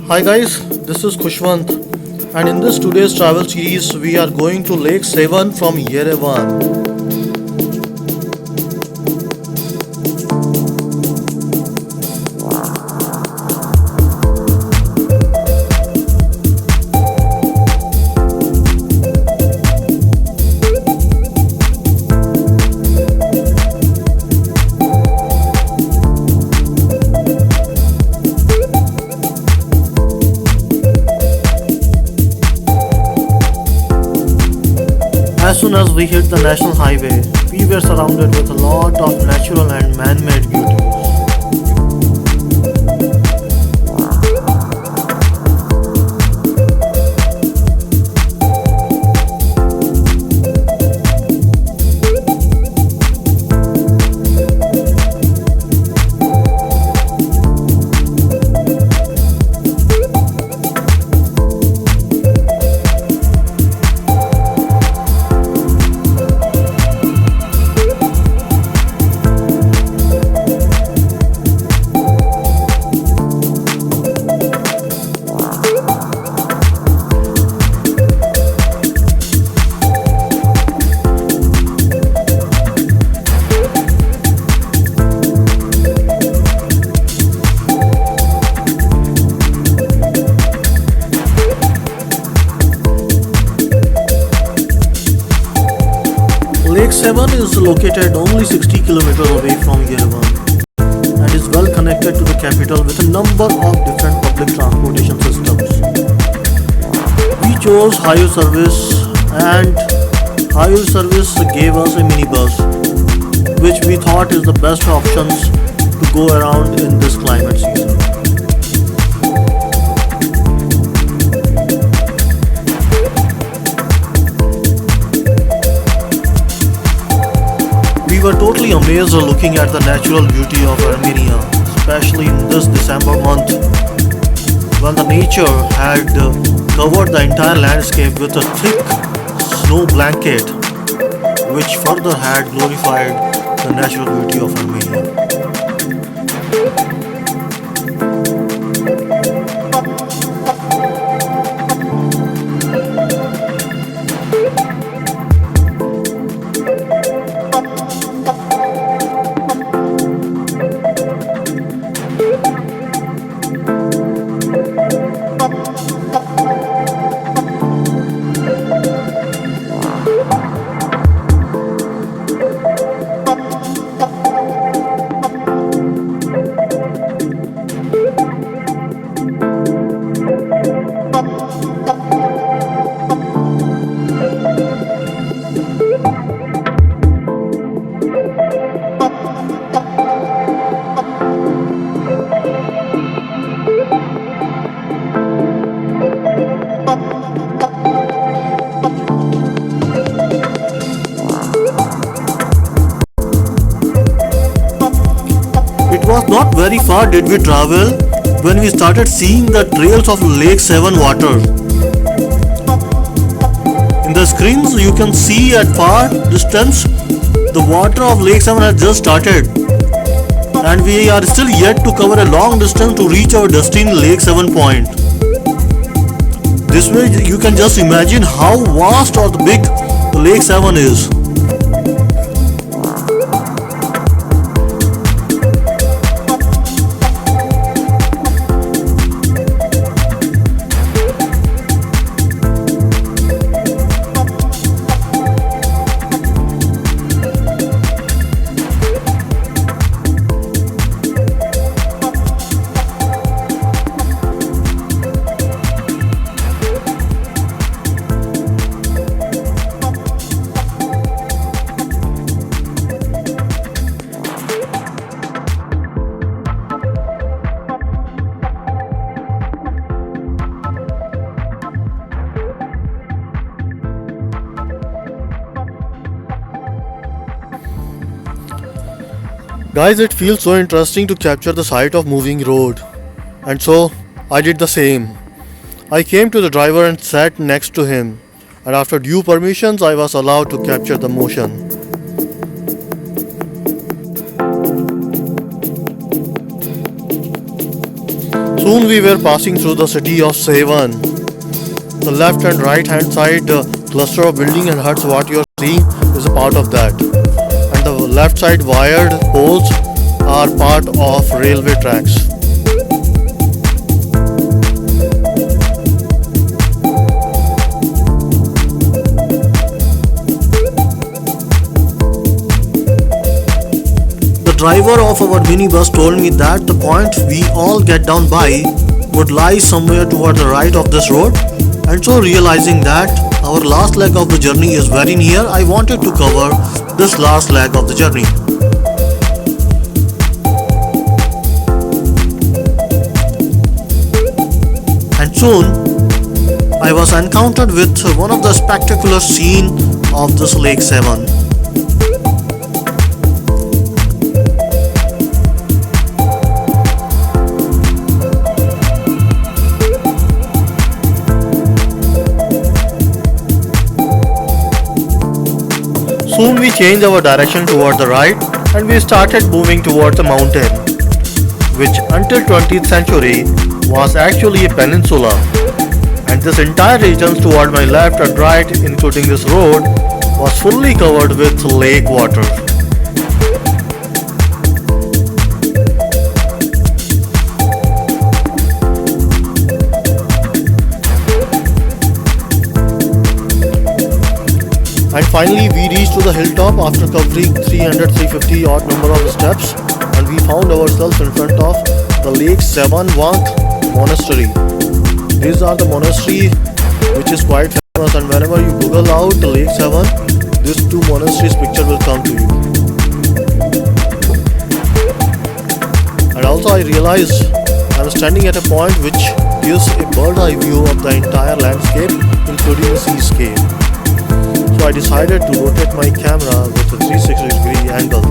Hi guys, this is Kushwant, and in this today's travel series we are going to Lake Sevan from Yerevan. As soon as we hit the national highway, we were surrounded with a lot of natural and man-made beauties. Lake Sevan is located only 60 kilometers away from Yerevan and is well connected to the capital with a number of different public transportation systems. We chose hire service and hire service gave us a minibus which we thought is the best options to go around in this climate season. We were totally amazed looking at the natural beauty of Armenia, especially in this December month when the nature had covered the entire landscape with a thick snow blanket which further had glorified the natural beauty of Armenia. It was not very far did we travel when we started seeing the trails of Lake Sevan water. In the screens you can see at far distance the water of Lake Sevan has just started and we are still yet to cover a long distance to reach our destination Lake Sevan point. This way you can just imagine how vast or big the Lake Sevan is. Guys, it feels so interesting to capture the sight of moving road, and so I did the same. I came to the driver and sat next to him, and after due permissions I was allowed to capture the motion. Soon we were passing through the city of Sevan. The left and right hand side cluster of building and huts what you are seeing is a part of that. And the left side wired poles are part of railway tracks. The driver of our minibus told me that the point we all get down by would lie somewhere toward the right of this road, and so realizing that our last leg of the journey is very near, I wanted to cover this last leg of the journey. And soon I was encountered with one of the spectacular scene of this Lake Sevan. Soon we changed our direction toward the right and we started moving towards the mountain, which until 20th century was actually a peninsula, and this entire region toward my left and right, including this road, was fully covered with lake water. And finally we reached to the hilltop after covering 350 odd number of steps, and we found ourselves in front of the Lake Sevan monastery. These are the monastery which is quite famous, and whenever you Google out the Lake Sevan, these two monasteries picture will come to you. And also I realize I am standing at a point which gives a bird's eye view of the entire landscape, including the seascape. So I decided to rotate my camera with a 360-degree angle.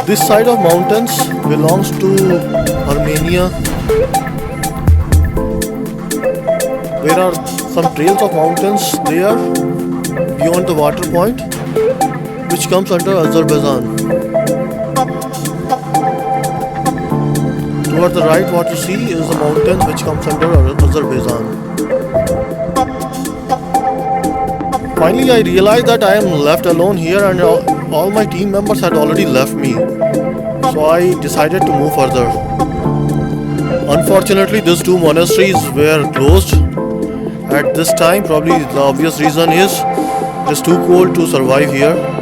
This side of mountains belongs to Armenia. There are some trails of mountains there beyond the water point, which comes under Azerbaijan. Toward the right, what you see is the mountain which comes under Azerbaijan. Finally, I realized that I am left alone here, and all my team members had already left me. So I decided to move further. Unfortunately, these two monasteries were closed at this time. Probably the obvious reason is it's too cold to survive here.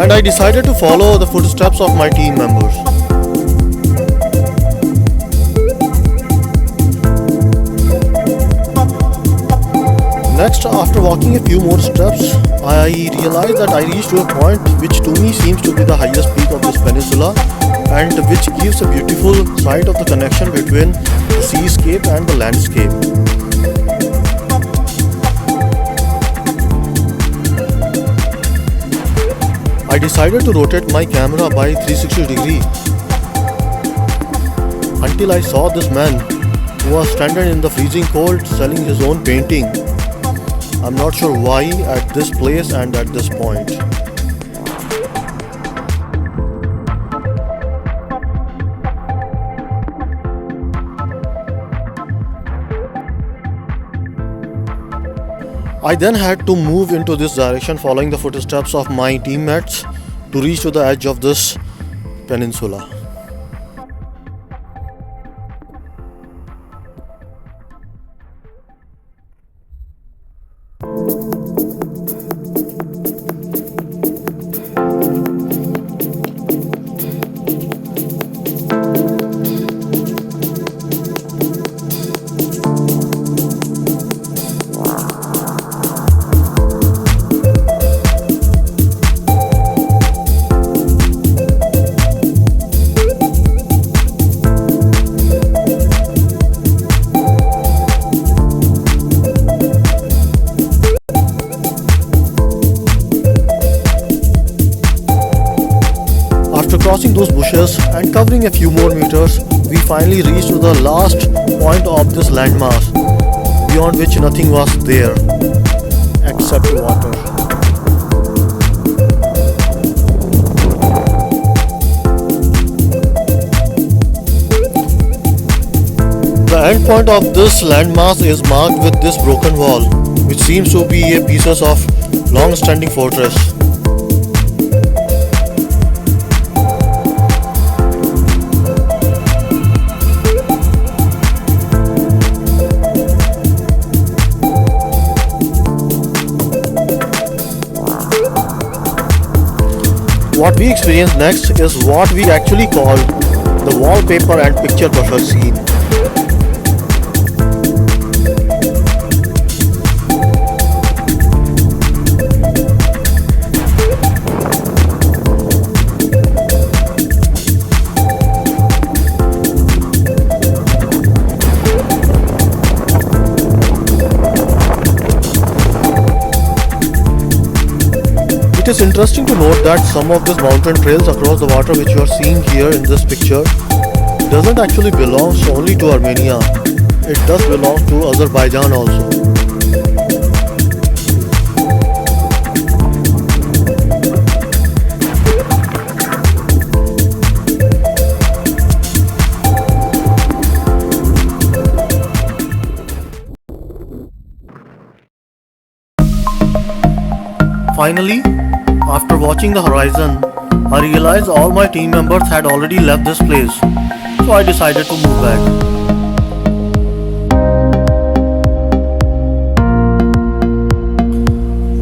And I decided to follow the footsteps of my team members. Next, after walking a few more steps, I realized that I reached to a point which to me seems to be the highest peak of this peninsula, and which gives a beautiful sight of the connection between the seascape and the landscape. I decided to rotate my camera by 360 degree until I saw this man who was standing in the freezing cold selling his own painting. I'm not sure why at this place and at this point. I then had to move into this direction following the footsteps of my teammates to reach to the edge of this peninsula. After crossing those bushes and covering a few more meters, we finally reached to the last point of this landmass, beyond which nothing was there except water. The end point of this landmass is marked with this broken wall, which seems to be a piece of long-standing fortress. What we experience next is what we actually call the wallpaper and picture buffer scene. It is interesting to note that some of these mountain trails across the water which you are seeing here in this picture doesn't actually belong only to Armenia. It does belong to Azerbaijan also. Finally, after watching the horizon, I realized all my team members had already left this place, so I decided to move back.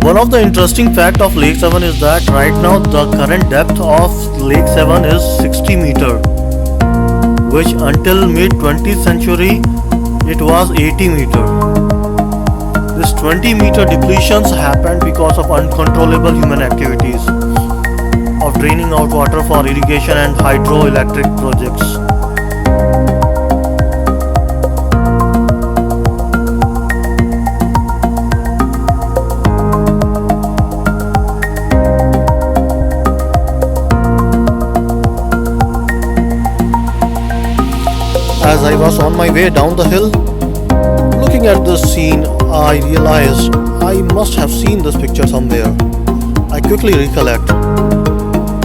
One of the interesting facts of Lake Sevan is that right now the current depth of Lake Sevan is 60 meters, which until mid-20th century it was 80 meters. This 20-meter depletions happened because of uncontrollable human activities of draining out water for irrigation and hydroelectric projects. As I was on my way down the hill, looking at this scene, I realized I must have seen this picture somewhere. I quickly recollect.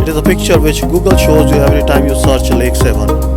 It is a picture which Google shows you every time you search Lake Sevan.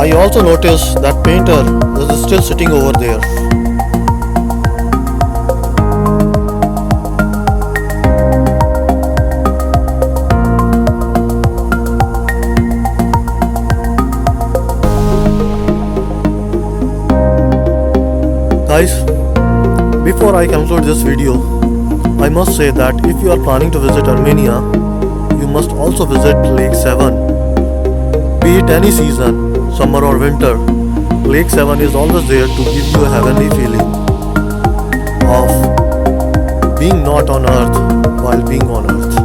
I also noticed that painter is still sitting over there. Guys, before I conclude this video, I must say that if you are planning to visit Armenia, you must also visit Lake Sevan. Be it any season, summer or winter, Lake Sevan is always there to give you a heavenly feeling of being not on earth while being on earth.